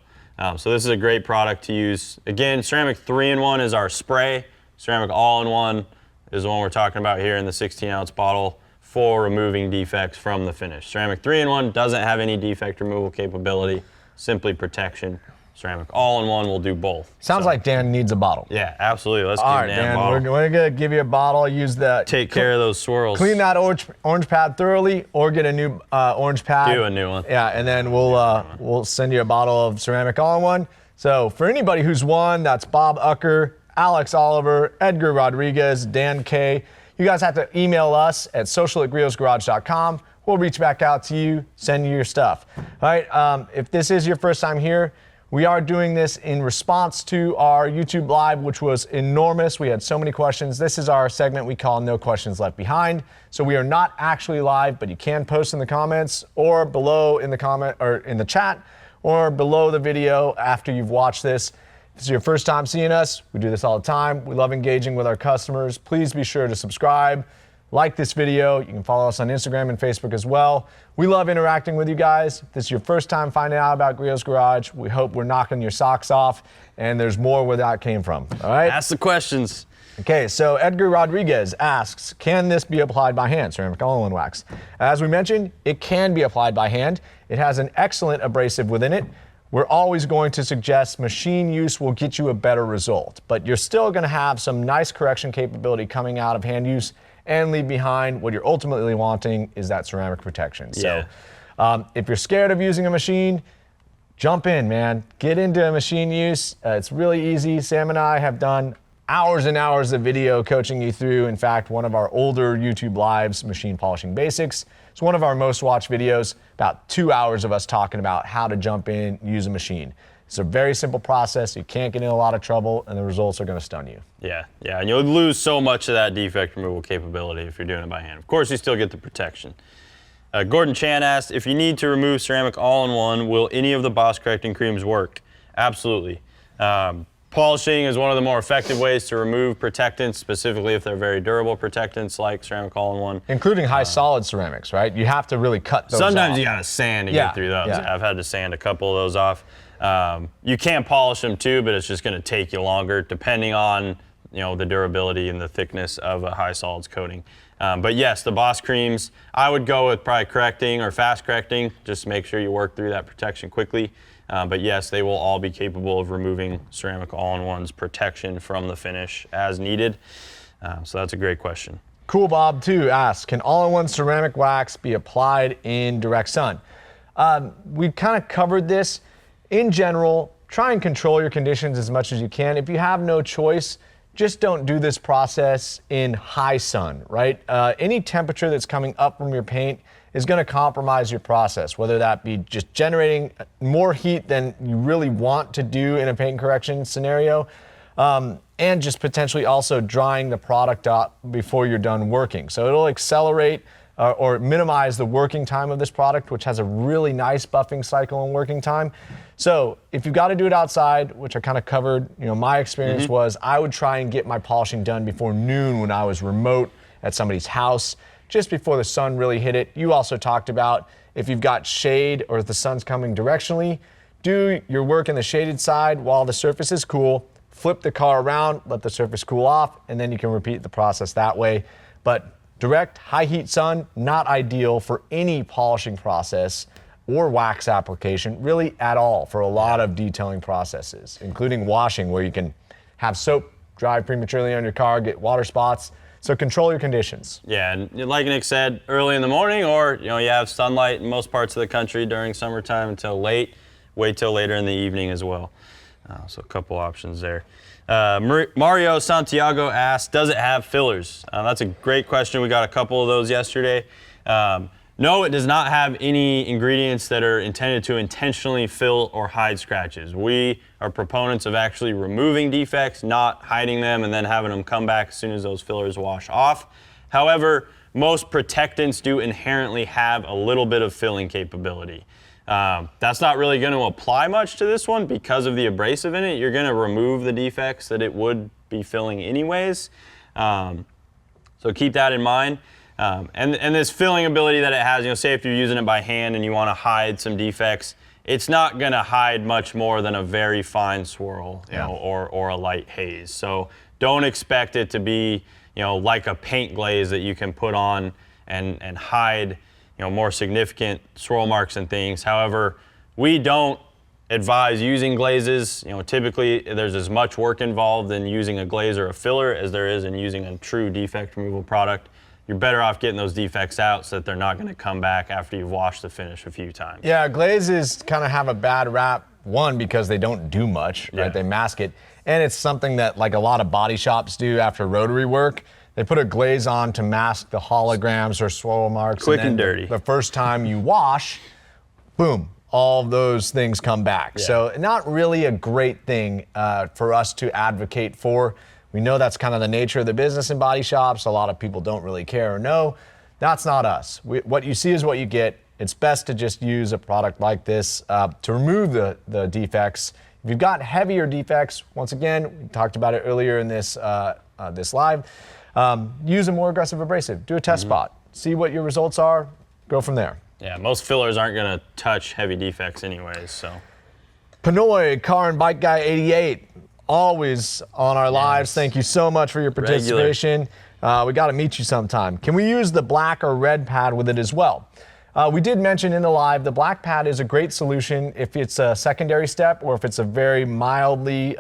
So this is a great product to use. Again, ceramic 3-in-1 is our spray. Ceramic all-in-one is the one we're talking about here in the 16-ounce bottle for removing defects from the finish. Ceramic 3-in-1 doesn't have any defect removal capability, simply protection. Ceramic all-in-one will do both. Sounds like Dan needs a bottle. Yeah, absolutely. Let's All give right, Dan a Dan, bottle. we're gonna give you a bottle. Use the Take care of those swirls. Clean that orange pad thoroughly, or get a new orange pad. Do a new one. Yeah, and then we'll send you a bottle of ceramic all-in-one. So for anybody who's won, that's Bob Ucker, Alex Oliver, Edgar Rodriguez, Dan K. You guys have to email us at social@griotsgarage.com. We'll reach back out to you, send you your stuff. All right, if this is your first time here, we are doing this in response to our YouTube Live, which was enormous. We had so many questions. This is our segment we call No Questions Left Behind. So we are not actually live, but you can post in the comments or below in the comment or in the chat or below the video after you've watched this. If this is your first time seeing us, we do this all the time. We love engaging with our customers. Please be sure to subscribe. Like this video. You can follow us on Instagram and Facebook as well. We love interacting with you guys. If this is your first time finding out about Griot's Garage, we hope we're knocking your socks off and there's more where that came from. All right? Ask the questions. Okay, so Edgar Rodriguez asks, can this be applied by hand, ceramic all-in-one wax? As we mentioned, it can be applied by hand. It has an excellent abrasive within it. We're always going to suggest machine use will get you a better result, but you're still gonna have some nice correction capability coming out of hand use, and leave behind. What you're ultimately wanting is that ceramic protection. Yeah. So if you're scared of using a machine, jump in, man. Get into machine use. It's really easy. Sam and I have done hours and hours of video coaching you through. In fact, one of our older YouTube lives, Machine Polishing Basics, it's one of our most watched videos, about 2 hours of us talking about how to jump in, use a machine. It's a very simple process. You can't get in a lot of trouble, and the results are going to stun you. Yeah, and you'll lose so much of that defect removal capability if you're doing it by hand. Of course, you still get the protection. Gordon Chan asked, if you need to remove ceramic all-in-one, will any of the Boss correcting creams work? Absolutely. Polishing is one of the more effective ways to remove protectants, specifically if they're very durable protectants like ceramic all-in-one. Including high solid ceramics, right? You have to really cut those Sometimes off. you gotta sand to get through those. Yeah. I've had to sand a couple of those off. You can polish them too, but it's just gonna take you longer depending on the durability and the thickness of a high solids coating. But yes, the Boss creams, I would go with probably correcting or fast correcting, just to make sure you work through that protection quickly. But yes, they will all be capable of removing ceramic all-in-one's protection from the finish as needed. So that's a great question. Cool Bob too asks, can all-in-one ceramic wax be applied in direct sun? We've kind of covered this. In general, try and control your conditions as much as you can. If you have no choice, just don't do this process in high sun, right? Any temperature that's coming up from your paint is going to compromise your process, whether that be just generating more heat than you really want to do in a paint correction scenario, and just potentially also drying the product up before you're done working. So it'll accelerate or minimize the working time of this product, which has a really nice buffing cycle and working time. So if you've got to do it outside, which I kind of covered, my experience was I would try and get my polishing done before noon when I was remote at somebody's house, just before the sun really hit it. You also talked about if you've got shade or if the sun's coming directionally, do your work in the shaded side while the surface is cool, flip the car around, let the surface cool off, and then you can repeat the process that way. But direct high heat sun, not ideal for any polishing process or wax application, really at all, for a lot of detailing processes, including washing, where you can have soap dry prematurely on your car, get water spots. So control your conditions. Yeah, and like Nick said, early in the morning, or you have sunlight in most parts of the country during summertime until late. Wait till later in the evening as well. So a couple options there. Mario Santiago asked, does it have fillers? That's a great question. We got a couple of those yesterday. No, it does not have any ingredients that are intended to intentionally fill or hide scratches. We are proponents of actually removing defects, not hiding them and then having them come back as soon as those fillers wash off. However, most protectants do inherently have a little bit of filling capability. That's not really going to apply much to this one because of the abrasive in it. You're going to remove the defects that it would be filling anyways. So keep that in mind. And this filling ability that it has, say if you're using it by hand and you want to hide some defects, it's not going to hide much more than a very fine swirl, or a light haze. So don't expect it to be, like a paint glaze that you can put on and hide, more significant swirl marks and things. However, we don't advise using glazes. Typically there's as much work involved in using a glaze or a filler as there is in using a true defect removal product. You're better off getting those defects out so that they're not going to come back after you've washed the finish a few times. Yeah, glazes kind of have a bad rap, one, because they don't do much, right? They mask it. And it's something that like a lot of body shops do after rotary work. They put a glaze on to mask the holograms or swirl marks. Quick and dirty. The first time you wash, boom, all those things come back. So not really a great thing for us to advocate for. We know that's kind of the nature of the business in body shops. A lot of people don't really care or know. That's not us. What you see is what you get. It's best to just use a product like this to remove the defects. If you've got heavier defects, once again, we talked about it earlier in this live, use a more aggressive abrasive. Do a test spot. See what your results are. Go from there. Yeah, most fillers aren't going to touch heavy defects anyways. So, Pinoy, Car and Bike Guy 88. Always on our lives. Thank you so much for your participation. We got to meet you sometime. Can we use the black or red pad with it as well? We did mention in the live, the black pad is a great solution if it's a secondary step or if it's a very mildly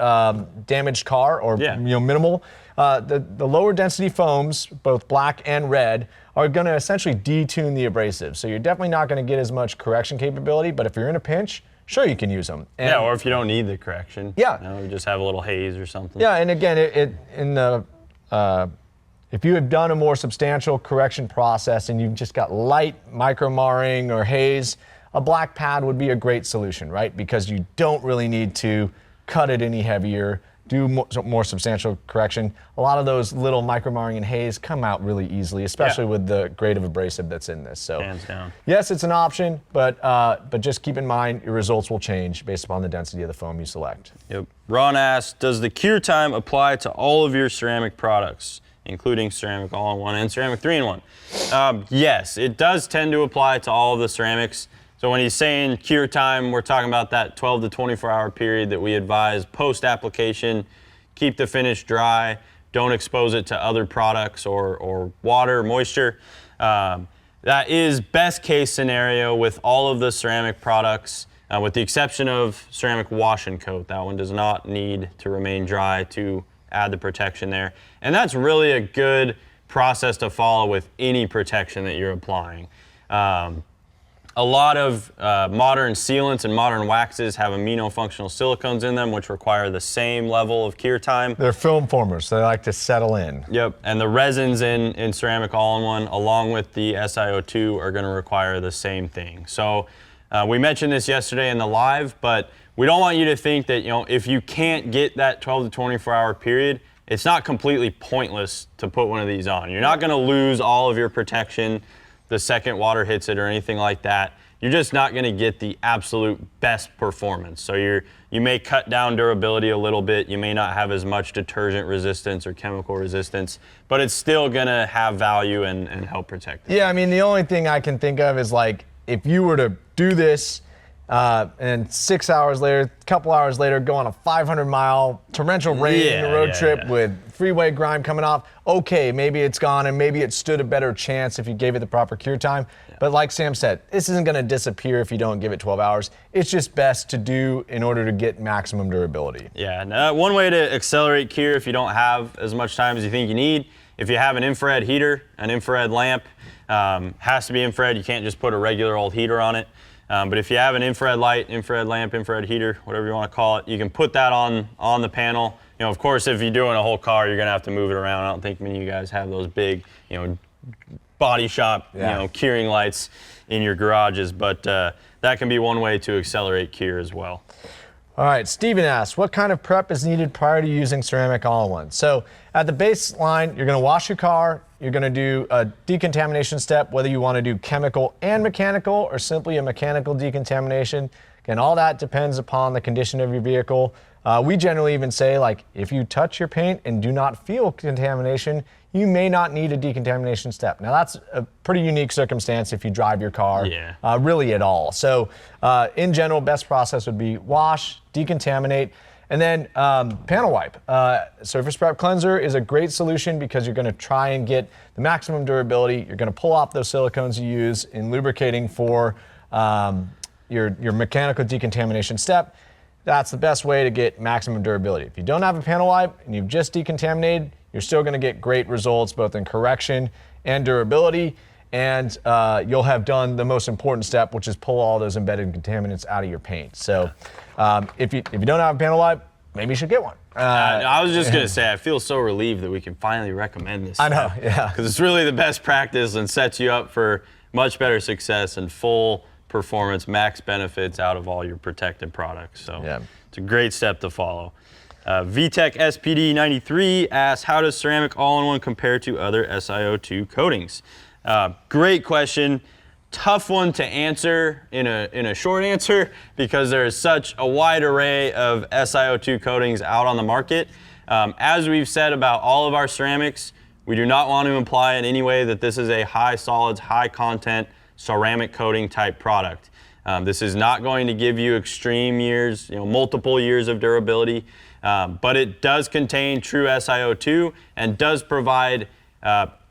damaged car or minimal. The lower density foams, both black and red, are going to essentially detune the abrasive. So you're definitely not going to get as much correction capability, but if you're in a pinch, sure, you can use them. And yeah, or if you don't need the correction. Yeah. You just have a little haze or something. Yeah, and again, if you have done a more substantial correction process and you've just got light micro marring or haze, a black pad would be a great solution, right? Because you don't really need to cut it any heavier, do more substantial correction. A lot of those little micro marring and haze come out really easily, especially with the grade of abrasive that's in this. So, hands down. Yes, it's an option, but just keep in mind your results will change based upon the density of the foam you select. Yep. Ron asks, does the cure time apply to all of your ceramic products, including ceramic all-in-one and ceramic 3-in-1? Yes, it does tend to apply to all of the ceramics. So when he's saying cure time, we're talking about that 12 to 24-hour period that we advise post-application. Keep the finish dry. Don't expose it to other products or water, moisture. That is best case scenario with all of the ceramic products, with the exception of ceramic wash and coat. That one does not need to remain dry to add the protection there. And that's really a good process to follow with any protection that you're applying. A lot of modern sealants and modern waxes have amino-functional silicones in them, which require the same level of cure time. They're film formers, so they like to settle in. Yep, and the resins in ceramic all-in-one, along with the SiO2, are going to require the same thing. So we mentioned this yesterday in the live, but we don't want you to think that, if you can't get that 12 to 24-hour period, it's not completely pointless to put one of these on. You're not going to lose all of your protection the second water hits it or anything like that. You're just not going to get the absolute best performance. So you may cut down durability a little bit. You may not have as much detergent resistance or chemical resistance, but it's still going to have value and help protect it. Yeah, I mean, the only thing I can think of is like if you were to do this and 6 hours later, a couple hours later, go on a 500-mile torrential rain road trip with freeway grime coming off. Okay, maybe it's gone and maybe it stood a better chance if you gave it the proper cure time. Yeah. But like Sam said, this isn't going to disappear if you don't give it 12 hours. It's just best to do in order to get maximum durability. Yeah, and one way to accelerate cure if you don't have as much time as you think you need, if you have an infrared heater, an infrared lamp, has to be infrared. You can't just put a regular old heater on it. But if you have an infrared light, infrared lamp, infrared heater, whatever you want to call it, you can put that on the panel. Of course, if you're doing a whole car, you're going to have to move it around. I don't think many of you guys have those big, body shop, curing lights in your garages, but that can be one way to accelerate cure as well. All right, Steven asks, what kind of prep is needed prior to using ceramic all-in-one? So at the baseline, you're going to wash your car. You're going to do a decontamination step, whether you want to do chemical and mechanical or simply a mechanical decontamination. Again, all that depends upon the condition of your vehicle. We generally even say, like, if you touch your paint and do not feel contamination, you may not need a decontamination step. Now, that's a pretty unique circumstance if you drive your car, really at all. So, in general, best process would be wash, decontaminate, and then panel wipe. Surface Prep Cleanser is a great solution because you're going to try and get the maximum durability. You're going to pull off those silicones you use in lubricating for your mechanical decontamination step. That's the best way to get maximum durability. If you don't have a panel wipe and you've just decontaminated, you're still going to get great results both in correction and durability, and you'll have done the most important step, which is pull all those embedded contaminants out of your paint. So if you don't have a panel wipe, maybe you should get one. I was just going to say, I feel so relieved that we can finally recommend this. I know, yeah. Because it's really the best practice and sets you up for much better success and full performance, max benefits out of all your protected products. So it's a great step to follow. VTech SPD 93 asks, how does ceramic all-in-one compare to other SiO2 coatings? Great question. Tough one to answer in a short answer because there is such a wide array of SiO2 coatings out on the market. As we've said about all of our ceramics, we do not want to imply in any way that this is a high solids, high content ceramic coating type product. This is not going to give you extreme years, multiple years of durability, but it does contain true SiO2 and does provide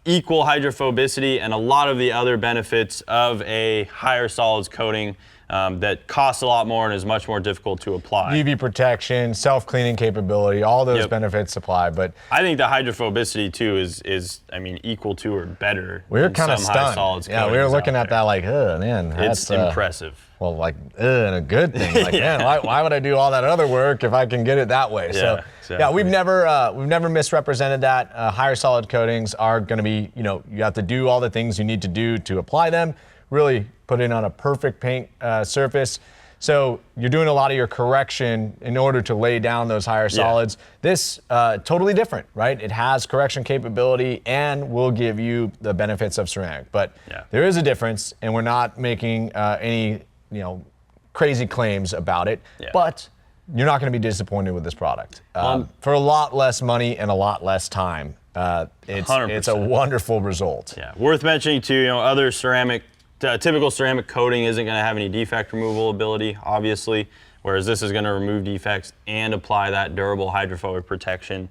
equal hydrophobicity and a lot of the other benefits of a higher solids coating that costs a lot more and is much more difficult to apply. UV protection, self-cleaning capability, all those Yep. benefits apply. But I think the hydrophobicity too is I mean, equal to or better. we were than kind of some high stunned. solids Yeah, we were coatings looking out at there. that like, oh man, It's that's impressive. well, like, and a good thing. Like, man, why would I do all that other work if I can get it that way? So, exactly. yeah, we've never misrepresented that. Higher solid coatings are going to be, you have to do all the things you need to do to apply them. Really put it on a perfect paint surface. So you're doing a lot of your correction in order to lay down those higher solids. This totally different, right? It has correction capability and will give you the benefits of ceramic. But there is a difference, and we're not making any crazy claims about it. But you're not going to be disappointed with this product for a lot less money and a lot less time. It's a wonderful result. Yeah, worth mentioning too. Other ceramic. Typical ceramic coating isn't going to have any defect removal ability, obviously, whereas this is going to remove defects and apply that durable hydrophobic protection.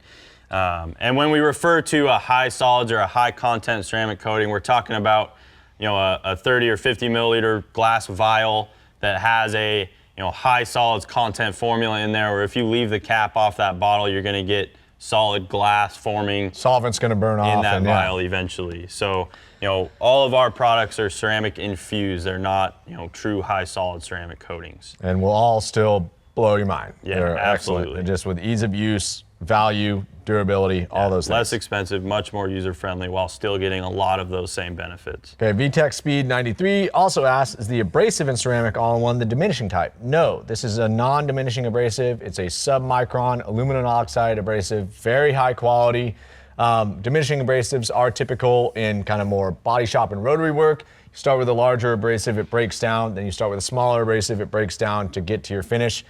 And when we refer to a high solids or a high content ceramic coating, we're talking about a 30 or 50 milliliter glass vial that has a high solids content formula in there, or if you leave the cap off that bottle, you're going to get solid glass forming. Solvent's going to burn off in that vial eventually. So, all of our products are ceramic infused. They're not, true high solid ceramic coatings. And will all still blow your mind. Yeah, They're absolutely. excellent. And just with ease of use, value, durability, all those things. Less expensive, much more user friendly, while still getting a lot of those same benefits. Okay, VTech Speed 93 also asks, is the abrasive and ceramic all-in-one the diminishing type? No, this is a non-diminishing abrasive. It's a sub-micron aluminum oxide abrasive, very high quality. Diminishing abrasives are typical in kind of more body shop and rotary work. You start with a larger abrasive, it breaks down. Then you start with a smaller abrasive, it breaks down to get to your finish.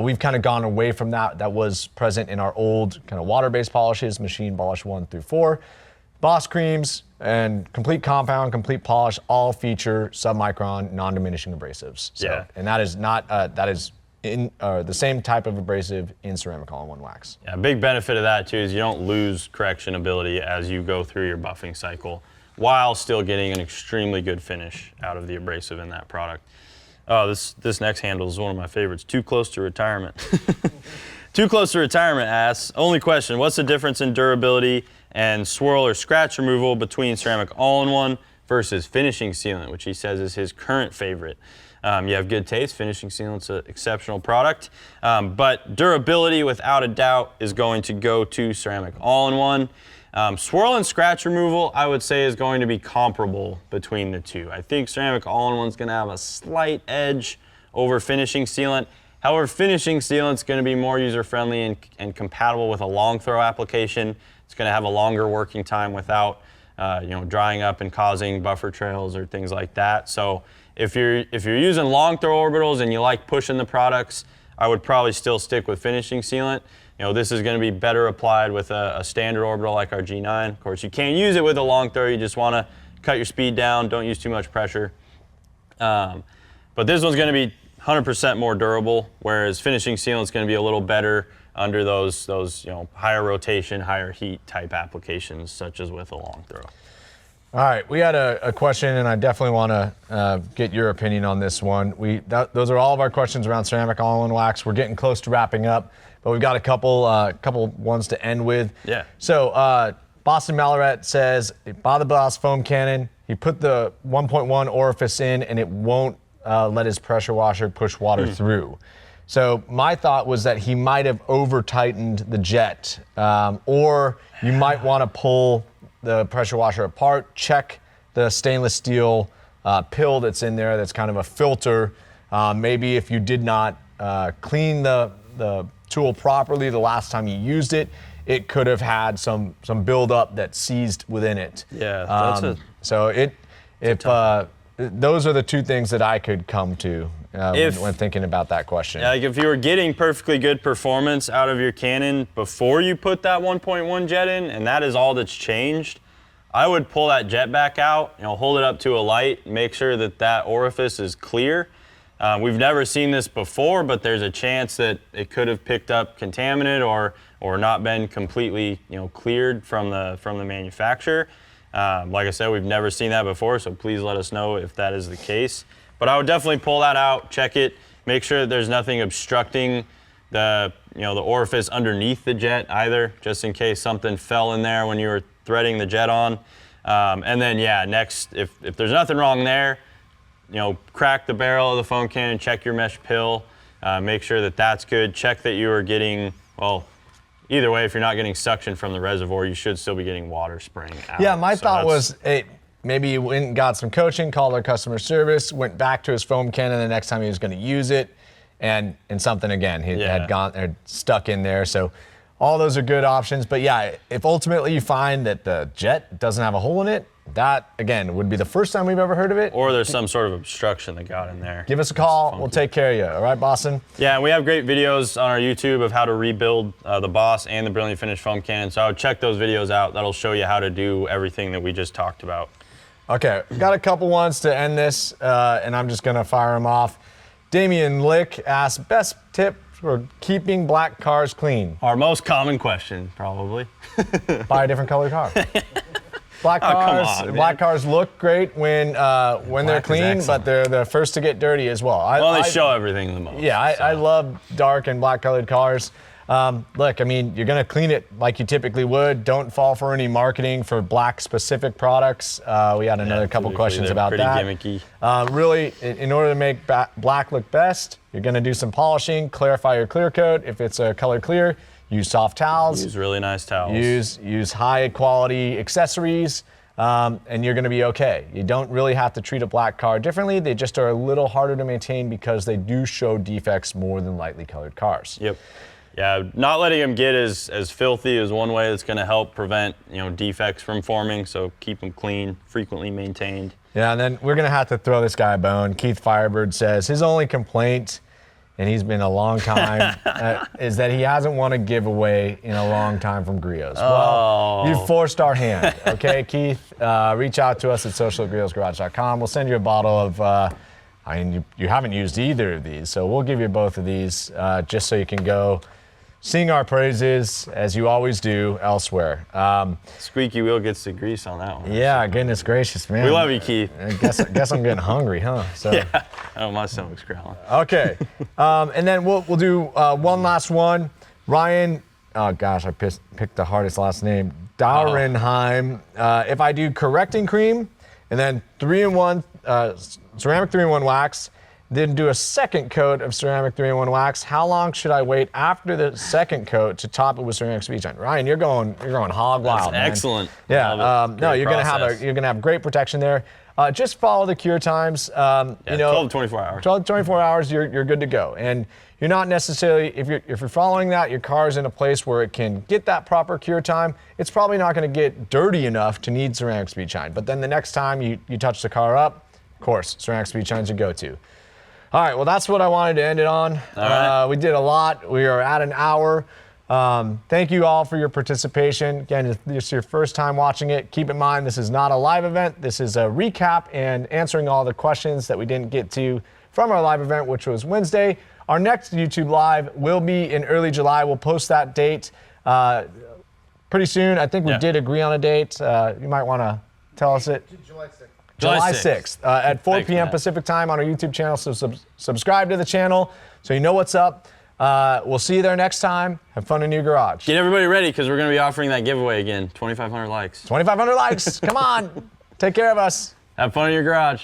We've kind of gone away from that. That was present in our old kind of water-based polishes, machine polish 1 through 4. Boss creams and complete compound, complete polish all feature sub-micron non-diminishing abrasives. So, and that is not, that is in the same type of abrasive in ceramic all-in-one wax. Yeah, a big benefit of that too is you don't lose correction ability as you go through your buffing cycle, while still getting an extremely good finish out of the abrasive in that product. Oh, this next handle is one of my favorites. Too close to retirement. Too close to retirement asks, only question, what's the difference in durability and swirl or scratch removal between ceramic all-in-one versus finishing sealant, which he says is his current favorite. You have good taste. Finishing sealant's an exceptional product. But durability, without a doubt, is going to go to ceramic all-in-one. Swirl and scratch removal, I would say, is going to be comparable between the two. I think ceramic all-in-one is going to have a slight edge over finishing sealant. However, finishing sealant is going to be more user-friendly and compatible with a long throw application. It's going to have a longer working time without drying up and causing buffer trails or things like that. So if you're using long throw orbitals and you like pushing the products, I would probably still stick with finishing sealant. This is going to be better applied with a standard orbital like our G9. Of course, you can't use it with a long throw. You just want to cut your speed down. Don't use too much pressure. But this one's going to be 100% more durable, whereas finishing sealant is going to be a little better under those higher rotation, higher heat type applications, such as with a long throw. All right, we had a question, and I definitely want to get your opinion on this one. Those are all of our questions around ceramic all-in wax. We're getting close to wrapping up, but we've got a couple ones to end with. Yeah. So Boston Malaret says, buy the Boss foam cannon. He put the 1.1 orifice in, and it won't let his pressure washer push water through. So my thought was that he might have over-tightened the jet, or you might want to pull the pressure washer apart, check the stainless steel pill that's in there that's kind of a filter. Maybe if you did not clean the tool properly the last time you used it, it could have had some buildup that seized within it. Yeah, those are the two things that I could come to when thinking about that question. Yeah, like if you were getting perfectly good performance out of your cannon before you put that 1.1 jet in, and that is all that's changed, I would pull that jet back out, hold it up to a light, make sure that orifice is clear. We've never seen this before, but there's a chance that it could have picked up contaminant or not been completely cleared from the manufacturer. Like I said, we've never seen that before, so please let us know if that is the case. But I would definitely pull that out, check it, make sure that there's nothing obstructing the orifice underneath the jet either, just in case something fell in there when you were threading the jet on. And then, yeah, next, if there's nothing wrong there, crack the barrel of the foam cannon, check your mesh pill, make sure that that's good. Check that you are getting, well, either way, if you're not getting suction from the reservoir, you should still be getting water spraying out. Yeah, my thought was, maybe he went and got some coaching, called our customer service, went back to his foam cannon the next time he was going to use it, and something again he had gone or stuck in there. So all those are good options. But yeah, if ultimately you find that the jet doesn't have a hole in it, that again would be the first time we've ever heard of it. Or there's some sort of obstruction that got in there. Give us a call. We'll take care of you. All right, Boston? Yeah, and we have great videos on our YouTube of how to rebuild the Boss and the Brilliant Finish foam cannon. So I would check those videos out. That'll show you how to do everything that we just talked about. Okay, got a couple ones to end this, and I'm just gonna fire them off. Damian Lick asks, best tip for keeping black cars clean? Our most common question, probably. Buy a different colored car. Black cars look great when they're clean, but they're the first to get dirty as well. They show everything the most. Yeah, I love dark and black colored cars. Look, I mean, you're going to clean it like you typically would. Don't fall for any marketing for black specific products. We had another couple questions about that. Pretty gimmicky. Really, in order to make black look best, you're going to do some polishing, clarify your clear coat. If it's a color clear, use soft towels. Use really nice towels. Use high quality accessories, and you're going to be okay. You don't really have to treat a black car differently. They just are a little harder to maintain because they do show defects more than lightly colored cars. Yep. Yeah, not letting them get as filthy is one way that's going to help prevent defects from forming. So keep them clean, frequently maintained. Yeah, and then we're going to have to throw this guy a bone. Keith Firebird says his only complaint, and he's been a long time, is that he hasn't won a giveaway in a long time from Grio's. Well, you forced our hand, okay, Keith? Reach out to us at social@griosgarage.com. We'll send you a bottle of, you haven't used either of these, so we'll give you both of these just so you can go sing our praises, as you always do, elsewhere. Squeaky wheel gets the grease on that one. Yeah, goodness gracious, man. We love you, Keith. I guess I'm getting hungry, huh? So. Yeah, oh, my stomach's growling. Okay, and then we'll do one last one. Ryan, oh gosh, I picked the hardest last name. Daurenheim. If I do correcting cream and then 3-in-1 ceramic 3-in-1 wax, then do a second coat of ceramic 3-in-1 wax, how long should I wait after the second coat to top it with ceramic speed shine? Ryan, you're going hog wild. That's excellent. Yeah, no, you're gonna have great protection there. Just follow the cure times. 12 to 24 hours. 12 to 24 hours, you're good to go. And you're not necessarily, if you're following that, your car's in a place where it can get that proper cure time. It's probably not going to get dirty enough to need ceramic speed shine. But then the next time you touch the car up, of course, ceramic speed shine's your go-to. All right, well, that's what I wanted to end it on. All right. We did a lot. We are at an hour. Thank you all for your participation. Again, if this is your first time watching it, keep in mind this is not a live event. This is a recap and answering all the questions that we didn't get to from our live event, which was Wednesday. Our next YouTube Live will be in early July. We'll post that date pretty soon. I think we did agree on a date. You might want to tell us it. July 6th. July 6th at 4 p.m. Matt. Pacific time on our YouTube channel. So subscribe to the channel so you know what's up. We'll see you there next time. Have fun in your garage. Get everybody ready because we're going to be offering that giveaway again. 2,500 likes. 2,500 likes. Come on. Take care of us. Have fun in your garage.